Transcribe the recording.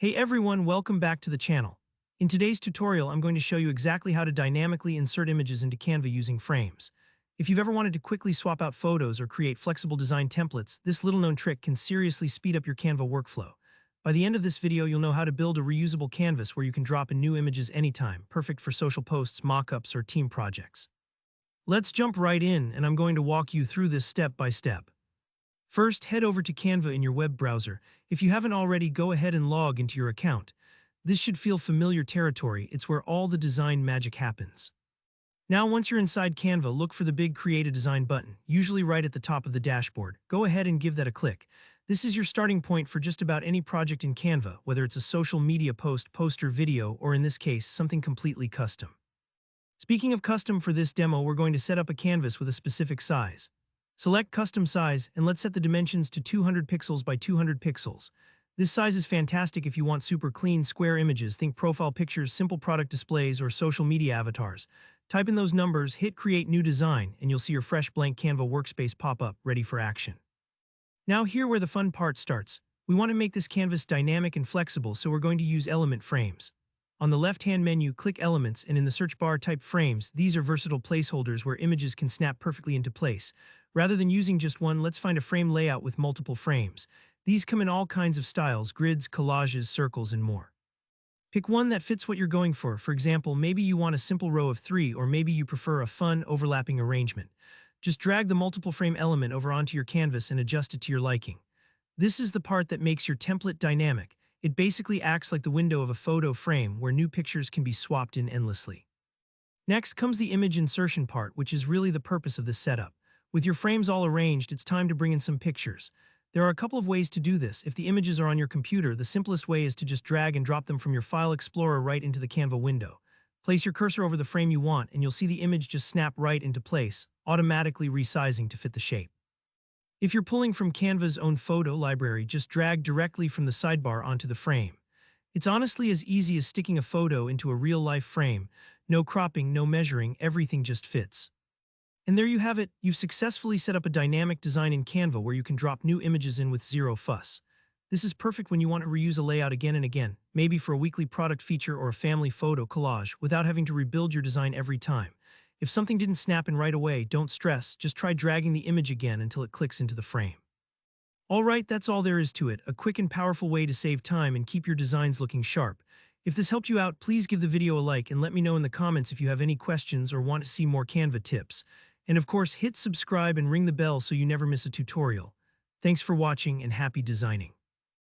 Hey everyone, welcome back to the channel. In today's tutorial, I'm going to show you exactly how to dynamically insert images into Canva using frames. If you've ever wanted to quickly swap out photos or create flexible design templates, this little-known trick can seriously speed up your Canva workflow. By the end of this video, you'll know how to build a reusable canvas where you can drop in new images anytime, perfect for social posts, mockups, or team projects. Let's jump right in, and I'm going to walk you through this step by step. First, head over to Canva in your web browser. If you haven't already, go ahead and log into your account. This should feel familiar territory. It's where all the design magic happens. Now, once you're inside Canva, look for the big Create a Design button, usually right at the top of the dashboard. Go ahead and give that a click. This is your starting point for just about any project in Canva, whether it's a social media post, poster, video, or in this case, something completely custom. Speaking of custom, for this demo, we're going to set up a canvas with a specific size. Select Custom Size, and let's set the dimensions to 200 pixels by 200 pixels. This size is fantastic if you want super clean, square images. Think profile pictures, simple product displays, or social media avatars. Type in those numbers, hit Create New Design, and you'll see your fresh blank Canva workspace pop up, ready for action. Now here where the fun part starts. We want to make this canvas dynamic and flexible, so we're going to use element frames. On the left-hand menu, click Elements, and in the search bar, type Frames. These are versatile placeholders where images can snap perfectly into place. Rather than using just one, let's find a frame layout with multiple frames. These come in all kinds of styles: grids, collages, circles, and more. Pick one that fits what you're going for. For example, maybe you want a simple row of 3, or maybe you prefer a fun, overlapping arrangement. Just drag the multiple frame element over onto your canvas and adjust it to your liking. This is the part that makes your template dynamic. It basically acts like the window of a photo frame where new pictures can be swapped in endlessly. Next comes the image insertion part, which is really the purpose of this setup. With your frames all arranged, it's time to bring in some pictures. There are a couple of ways to do this. If the images are on your computer, the simplest way is to just drag and drop them from your File Explorer right into the Canva window. Place your cursor over the frame you want, and you'll see the image just snap right into place, automatically resizing to fit the shape. If you're pulling from Canva's own photo library, just drag directly from the sidebar onto the frame. It's honestly as easy as sticking a photo into a real-life frame. No cropping, no measuring, everything just fits. And there you have it. You've successfully set up a dynamic design in Canva where you can drop new images in with zero fuss. This is perfect when you want to reuse a layout again and again, maybe for a weekly product feature or a family photo collage, without having to rebuild your design every time. If something didn't snap in right away, don't stress. Just try dragging the image again until it clicks into the frame. Alright, that's all there is to it. A quick and powerful way to save time and keep your designs looking sharp. If this helped you out, please give the video a like and let me know in the comments if you have any questions or want to see more Canva tips. And of course, hit subscribe and ring the bell so you never miss a tutorial. Thanks for watching and happy designing.